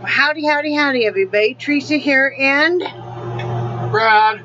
Howdy, howdy, howdy, everybody. Teresa here, and Brad.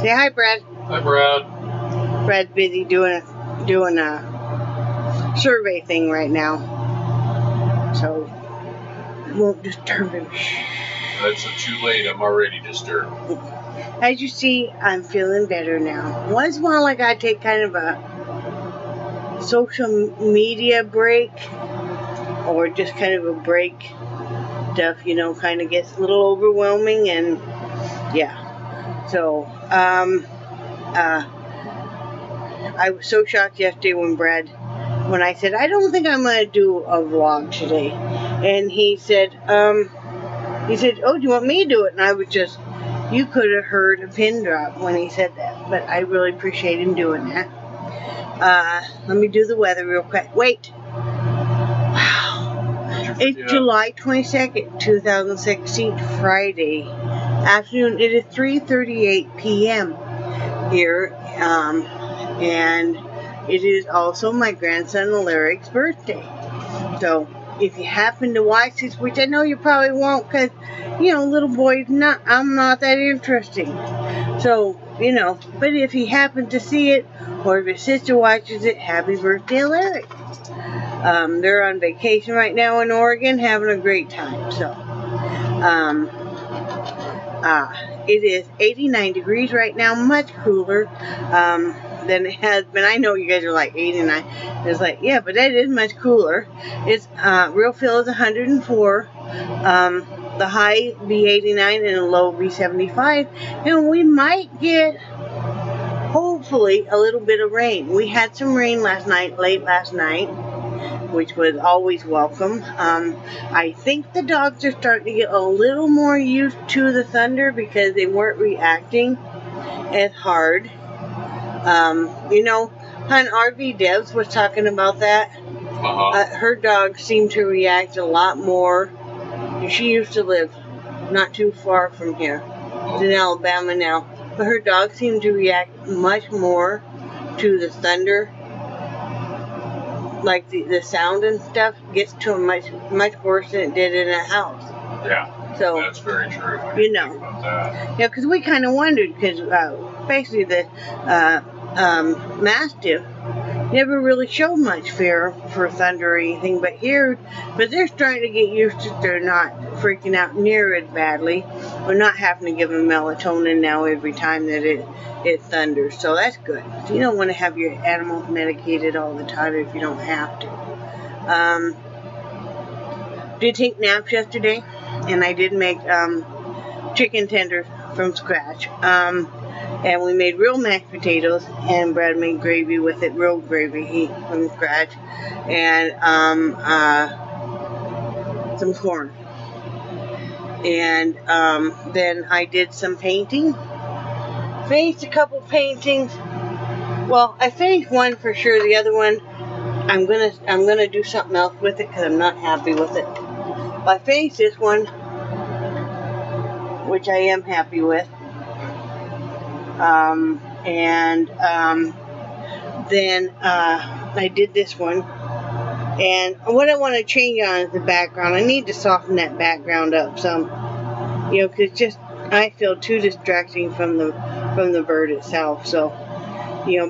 Say hi, Brad. Hi, Brad. Brad's busy doing a survey thing right now, so won't disturb him. It's too late. I'm already disturbed. As you see, I'm feeling better now. Once in a while, I gotta take kind of a social media break, or just kind of a break. Stuff, kind of gets a little overwhelming, and yeah. So, I was so shocked yesterday when I said, I don't think I'm going to do a vlog today. And he said, oh, do you want me to do it? And I was just, you could have heard a pin drop when he said that. But I really appreciate him doing that. Let me do the weather real quick. Wait. It's July 22nd, 2016, Friday afternoon. It is 3:38 p.m. here, and it is also my grandson Alaric's birthday. So if you happen to watch this, which I know you probably won't, because little boys, I'm not that interesting. So but if you happen to see it, or if your sister watches it, happy birthday, Alaric. They're on vacation right now in Oregon, having a great time. So, it is 89 degrees right now, much cooler than it has been. I know you guys are like 89. It's like, yeah, but that is much cooler. It's real feel is 104. The high be 89 and the low be 75, and we might get, hopefully, a little bit of rain. We had some rain late last night, which was always welcome. I think the dogs are starting to get a little more used to the thunder because they weren't reacting as hard. RV Devs was talking about that. Her dogs seem to react a lot more. She used to live not too far from here. It's in Alabama now. But her dogs seem to react much more to the thunder. Like the sound and stuff gets to them much worse than it did in a house. Yeah. So that's very true. Think about that. Yeah, because we kind of wondered, because basically the Mastiff never really showed much fear for thunder or anything, but they're starting to get used to it. They're not freaking out near as badly. We're not having to give them melatonin now every time that it thunders, so that's good. You don't want to have your animals medicated all the time if you don't have to. Did take naps yesterday, and I did make chicken tenders from scratch. And we made real mashed potatoes, and Brad made gravy with it, real gravy from scratch, and some corn. And then I did some painting. Finished a couple paintings. Well, I finished one for sure. The other one, I'm gonna do something else with it because I'm not happy with it. But I finished this one, which I am happy with. Then I did this one, and what I want to change on is the background. I need to soften that background up some, because just I feel too distracting from the bird itself. So,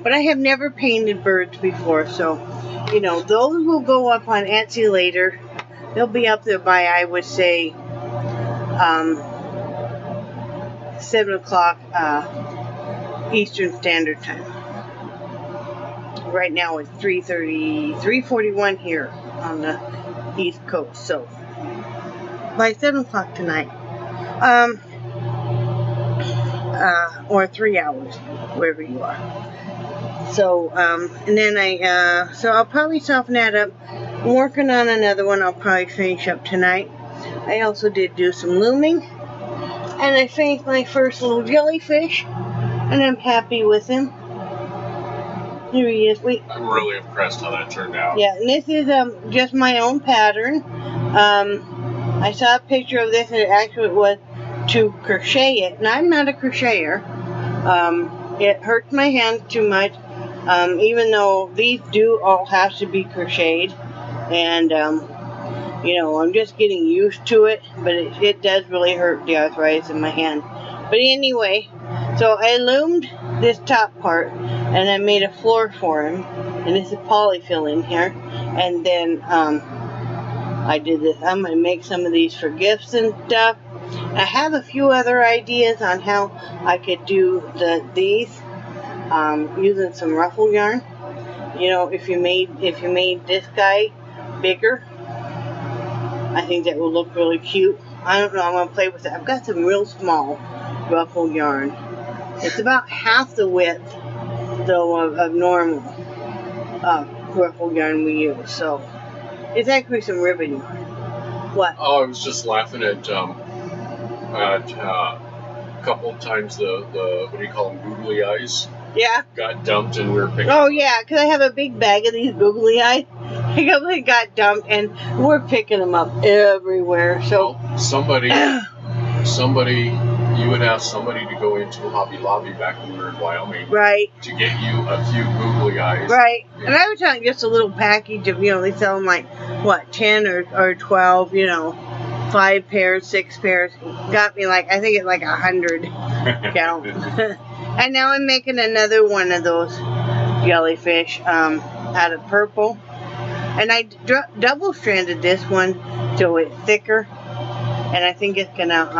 but I have never painted birds before, so those will go up on Etsy later. They'll be up there by, I would say, 7 o'clock Eastern Standard Time. Right now it's 3:41 here on the East Coast. So by 7 o'clock tonight, or 3 hours, wherever you are. So and then so I'll probably soften that up. I'm working on another one. I'll probably finish up tonight. I also did do some looming, and I finished my first little jellyfish, and I'm happy with him. Here he is. I'm really impressed how that turned out. Yeah, and this is just my own pattern. I saw a picture of this, and it actually was to crochet it, and I'm not a crocheter. It hurts my hands too much, even though these do all have to be crocheted, and You know, I'm just getting used to it, but it does really hurt the arthritis in my hand. But anyway, so I loomed this top part, and I made a floor for him, and this is polyfill in here, and then I did this. I'm going to make some of these for gifts and stuff. I have a few other ideas on how I could do these using some ruffle yarn. You know, if you made this guy bigger, I think that will look really cute. I don't know. I'm going to play with it. I've got some real small ruffle yarn. It's about half the width, though, of normal ruffle yarn we use. So it's actually some ribbon yarn. What? Oh, I was just laughing at a couple of times the what do you call them, googly eyes? Yeah. Got dumped and we were picking. Oh yeah, because I have a big bag of these googly eyes. They got dumped and we're picking them up everywhere. So well, somebody, you would ask somebody to go into Hobby Lobby back when we were in Wyoming, right, to get you a few googly eyes. Right, yeah. And I was talking just a little package of, you know, they sell them like what, 10 or 12, you know, 5 pairs, 6 pairs. Got me like, I think it's like 100 count. And now I'm making another one of those jellyfish out of purple. And I double stranded this one so it's thicker. And I think it's gonna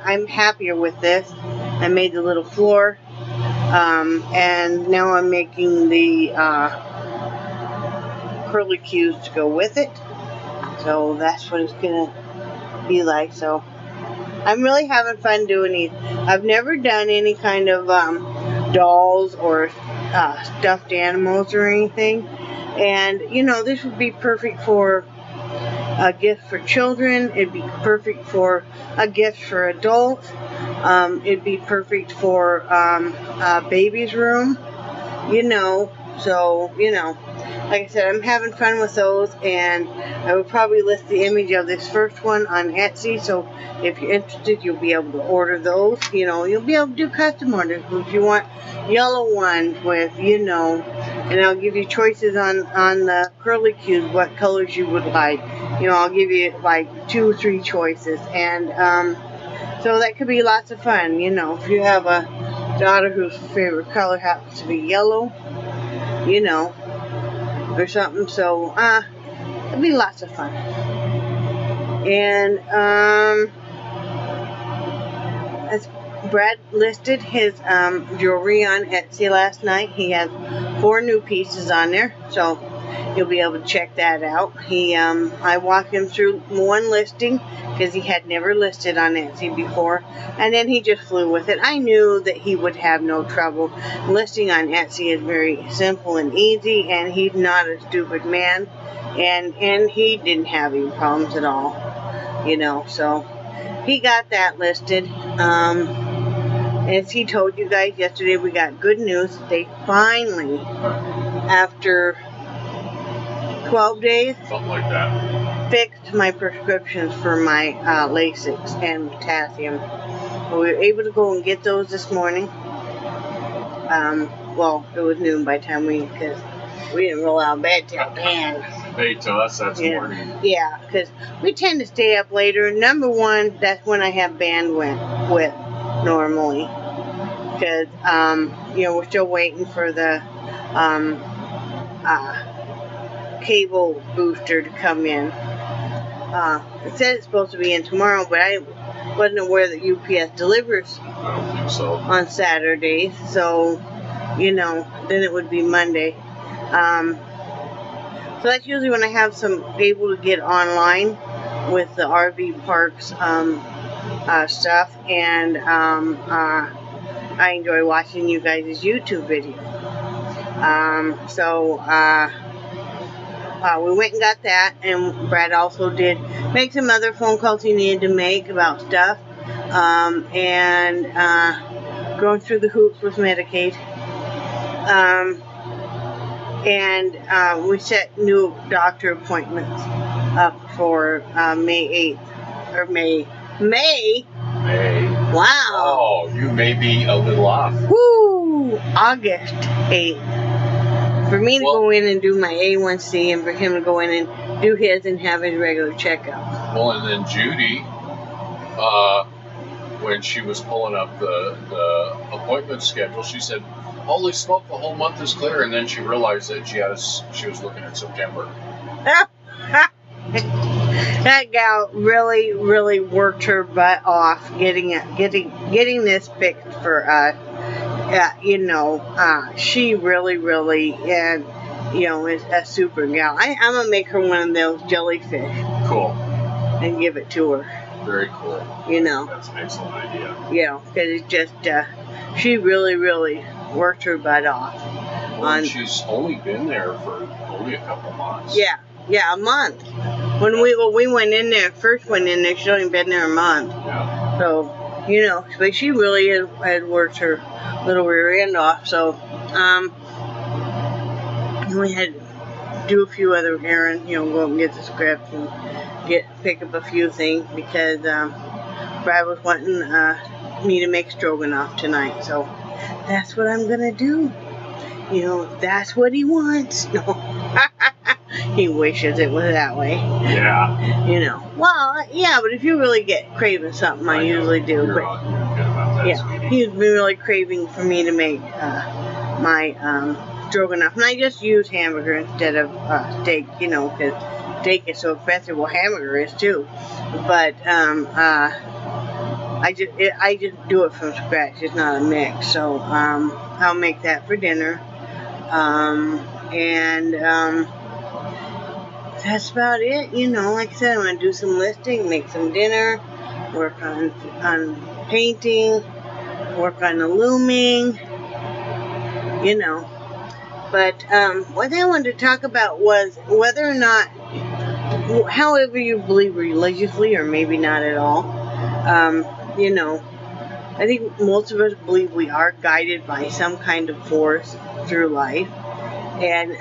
I'm happier with this. I made the little floor. And now I'm making the curly cues to go with it. So that's what it's gonna be like. So I'm really having fun doing these. I've never done any kind of dolls or stuffed animals or anything. And, you know, this would be perfect for a gift for children. It'd be perfect for a gift for adults. It'd be perfect for a baby's room, you know. So, you know, like I said, I'm having fun with those, and I will probably list the image of this first one on Etsy, so if you're interested, you'll be able to order those. You know, you'll be able to do custom orders if you want yellow ones with, you know, and I'll give you choices on the curly cues, what colors you would like. You know, I'll give you like 2 or 3 choices, and so that could be lots of fun. You know, if you have a daughter whose favorite color happens to be yellow, you know, or something. So it'll be lots of fun. And as Brad listed his jewelry on Etsy last night, he has 4 new pieces on there, so you'll be able to check that out. I walked him through one listing because he had never listed on Etsy before, and then he just flew with it. I knew that he would have no trouble. Listing on Etsy is very simple and easy, and he's not a stupid man, and he didn't have any problems at all, you know. So he got that listed. As he told you guys yesterday, we got good news. They finally, after 12 days, something like that, fixed my prescriptions for my Lasix and potassium. We were able to go and get those this morning. Well, it was noon by the time because we didn't roll out of bed till 10. Hey, to us, that's morning. Yeah, because we tend to stay up later. Number one, that's when I have bandwidth normally. Because, you know, we're still waiting for the cable booster to come in. It said it's supposed to be in tomorrow, but I wasn't aware that UPS delivers I don't think so. on Saturdays. So, you know, then it would be Monday. So that's usually when I have able to get online with the RV parks stuff, and I enjoy watching you guys' YouTube videos. We went and got that, and Brad also did make some other phone calls he needed to make about stuff, and going through the hoops with Medicaid. And we set new doctor appointments up for May 8th, or May. Wow. Oh, you may be a little off. Woo! August 8th. For me to go in and do my A1C, and for him to go in and do his and have his regular checkup. Well, and then Judy, when she was pulling up the appointment schedule, she said, "Holy smoke, the whole month is clear." And then she realized that she was looking at September. That gal really, really worked her butt off getting this fixed for us. She really, really, and is a super gal. I'm gonna make her one of those jellyfish. Cool. And give it to her. Very cool. That's an excellent idea. Because it's just, she really, really worked her butt off. Well, she's only been there for only a couple months. Yeah, a month. When we went in there, first went in there, she'd only been there a month. Yeah. So, but she really had worked her little rear end off. So, we had to do a few other errands, go up and get the script and pick up a few things because Brad was wanting me to make stroganoff tonight. So that's what I'm gonna do. That's what he wants. No. He wishes it was that way. Yeah. Well, yeah, but if you really get craving something, I usually do. You're good about that, sweetie. He's been really craving for me to make my stroganoff, and I just use hamburger instead of steak, because steak is so expensive. Well, hamburger is too, but I just do it from scratch. It's not a mix, so I'll make that for dinner, and that's about it. Like I said, I'm gonna do some listing, make some dinner, work on painting, work on the looming, But what I wanted to talk about was whether or not, however you believe religiously, or maybe not at all, I think most of us believe we are guided by some kind of force through life. And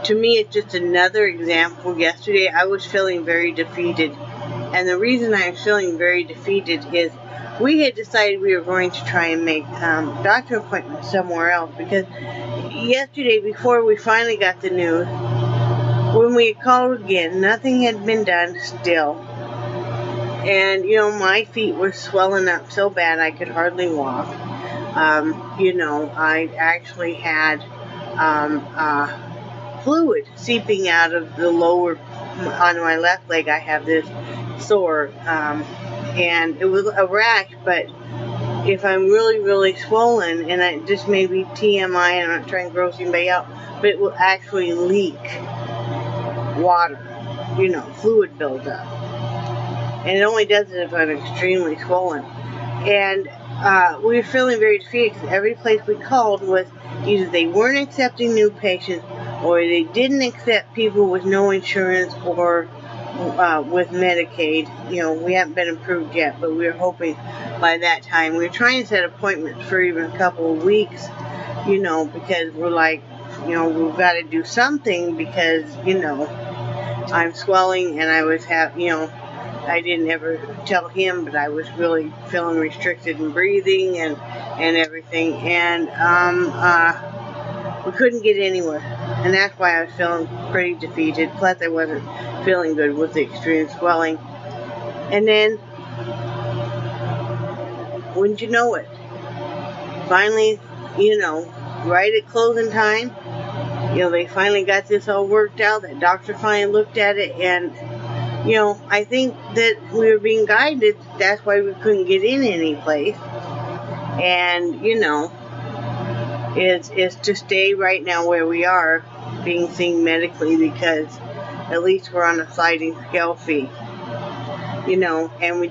to me, it's just another example. Yesterday, I was feeling very defeated. And the reason I was feeling very defeated is we had decided we were going to try and make doctor appointments somewhere else, because yesterday, before we finally got the news, when we called again, nothing had been done still. And, my feet were swelling up so bad I could hardly walk. I actually had fluid seeping out of the lower, on my left leg. I have this sore, and it was a rash, but if I'm really, really swollen, and I just may be TMI, and I'm not trying to gross anybody out, but it will actually leak water, fluid buildup. And it only does it if I'm extremely swollen. And we were feeling very defeated because every place we called was either they weren't accepting new patients, or they didn't accept people with no insurance or with Medicaid. We haven't been approved yet, but we were hoping by that time. We were trying to set appointments for even a couple of weeks, because we're like, we've got to do something, because, I'm swelling, and I was I didn't ever tell him, but I was really feeling restricted in breathing and everything, and we couldn't get anywhere, and that's why I was feeling pretty defeated. Plus, I wasn't feeling good with the extreme swelling. And then, wouldn't you know it, finally, right at closing time, they finally got this all worked out. That doctor finally looked at it, and I think that we were being guided. That's why we couldn't get in any place. And, it's to stay right now where we are, being seen medically, because at least we're on a sliding scale fee. And we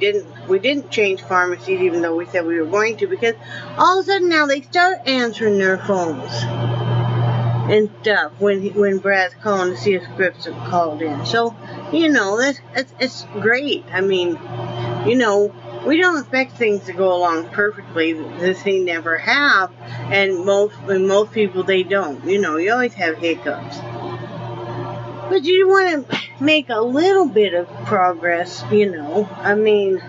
didn't change pharmacies, even though we said we were going to, because all of a sudden now they start answering their phones and stuff when Brad's calling to see if scripts are called in. So, it's great. I mean, we don't expect things to go along perfectly. They never have, and most people, they don't. You always have hiccups. But you want to make a little bit of progress, I mean,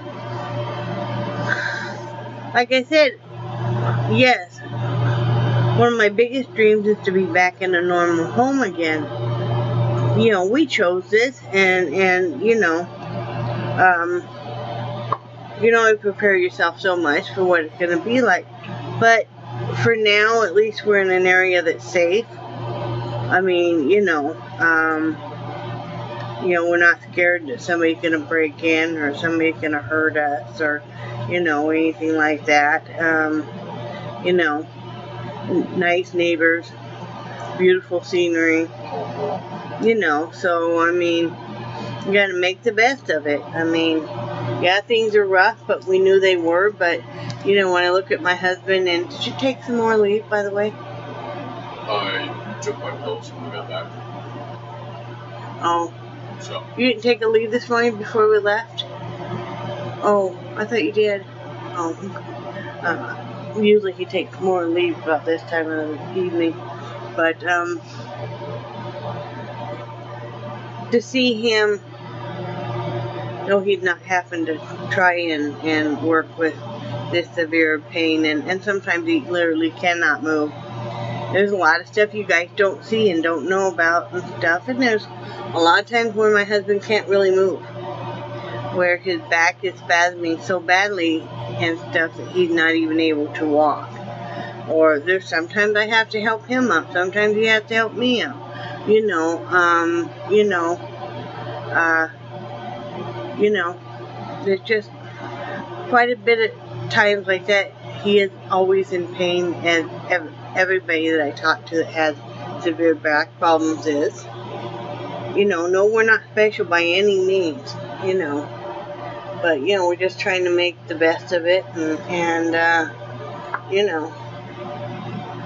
like I said, yes, one of my biggest dreams is to be back in a normal home again. You know, we chose this, and you know, you know, you prepare yourself so much for what it's going to be like. But for now, at least we're in an area that's safe. I mean, you know, we're not scared that somebody's going to break in or somebody's going to hurt us or, you know, anything like that. You know, nice neighbors, beautiful scenery, you know, so, I mean, you got to make the best of it. I mean, yeah, things are rough, but we knew they were, but, you know, when I look at my husband, and did you take some more leave, by the way? I took my pills when we got back. Oh. So. You didn't take a leave this morning before we left? Oh, I thought you did. Oh, usually he takes more leave about this time of the evening, but, to see him, no, he'd not happen to try and work with this severe pain, and sometimes he literally cannot move. There's a lot of stuff you guys don't see and don't know about and stuff, and there's a lot of times where my husband can't really move, where his back is spasming so badly and stuff that he's not even able to walk. Or there's sometimes I have to help him up, sometimes he has to help me up. You know, there's just quite a bit of times like that. He is always in pain, as everybody that I talk to that has severe back problems is. You know, no, we're not special by any means, you know, but, you know, we're just trying to make the best of it and you know,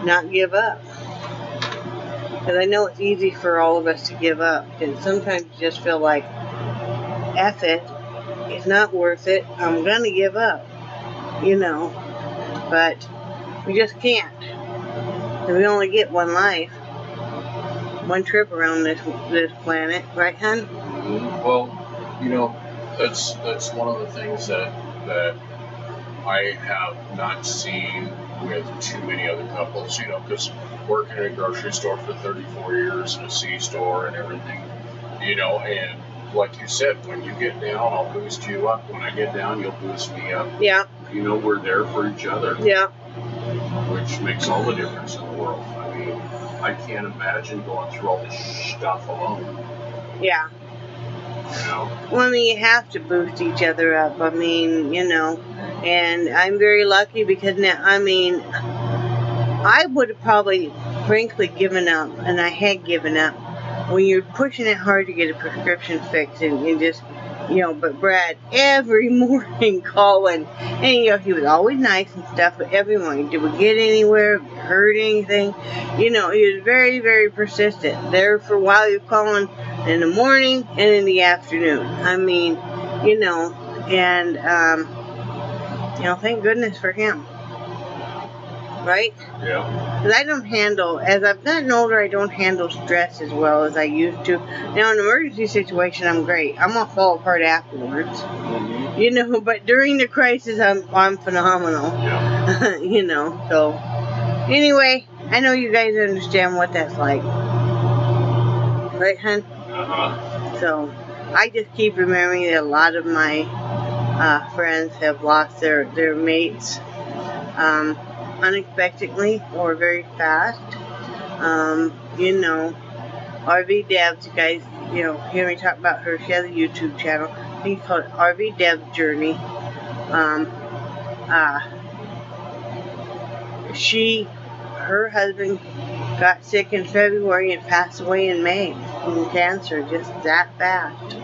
not give up. Because I know it's easy for all of us to give up, and sometimes you just feel like, F it, it's not worth it, I'm gonna give up, you know, but we just can't. And we only get one life, one trip around this planet, right, hon? Well, you know, that's one of the things that I have not seen with too many other couples, you know, because working in a grocery store for 34 years and a C-store and everything, you know, and like you said, when you get down, I'll boost you up. When I get down, you'll boost me up. Yeah. You know, we're there for each other. Yeah. Which makes all the difference in the world. I mean, I can't imagine going through all this stuff alone. Yeah. You know? Well, I mean, you have to boost each other up. I mean, you know, and I'm very lucky because now, I mean, I would have probably, frankly, given up, and I had given up, when you're pushing it hard to get a prescription fixed, and just, you know, but Brad, every morning calling, and, you know, he was always nice and stuff, but every morning, did we get anywhere, heard anything, you know, he was very, very persistent. There for a while, he was calling in the morning and in the afternoon. I mean, you know, and, you know, thank goodness for him. Right? Yeah. Because I don't handle, as I've gotten older, I don't handle stress as well as I used to. Now, in an emergency situation, I'm great. I'm going to fall apart afterwards. Mm-hmm. You know, but during the crisis, I'm phenomenal. Yeah. You know, so. Anyway, I know you guys understand what that's like. Right, hon? Uh-huh. So, I just keep remembering that a lot of my friends have lost their mates. Unexpectedly or very fast. You know, RV Devs, you guys, you know, hear me talk about her. She has a YouTube channel. I think it's called RV Devs Journey. Her husband got sick in February and passed away in May from cancer, just that fast.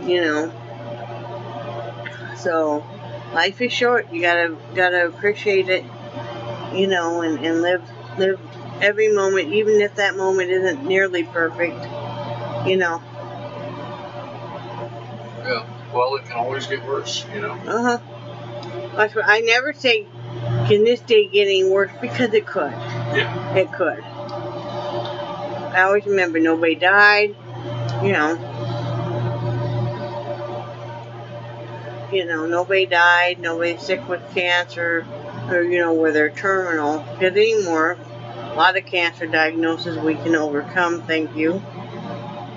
You know. So, life is short. You gotta appreciate it. You know, and live every moment, even if that moment isn't nearly perfect, you know. Yeah, well, it can always get worse, you know. Uh-huh. I never say, can this day get any worse, because it could. Yeah. It could. I always remember nobody died, you know. You know, nobody died, nobody's sick with cancer, or, you know, where they're terminal. Because anymore, A lot of cancer diagnoses we can overcome, thank you.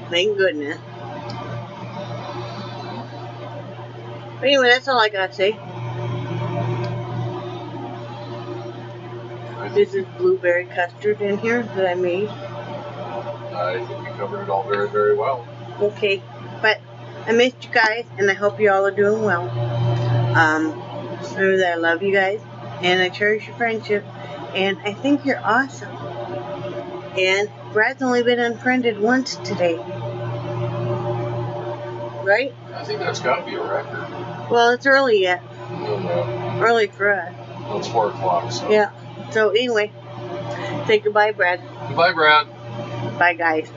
Thank goodness. But anyway, that's all I gotta say. This is blueberry custard in here that I made. I think we covered it all very, very well. Okay, but I missed you guys, and I hope you all are doing well. Remember that I love you guys, and I cherish your friendship, and I think you're awesome. And Brad's only been unfriended once today. Right? I think that's got to be a record. Well, it's early yet. Yeah. Early for us. Well, it's 4 o'clock, so. Yeah. So anyway, say goodbye, Brad. Goodbye, Brad. Bye, guys.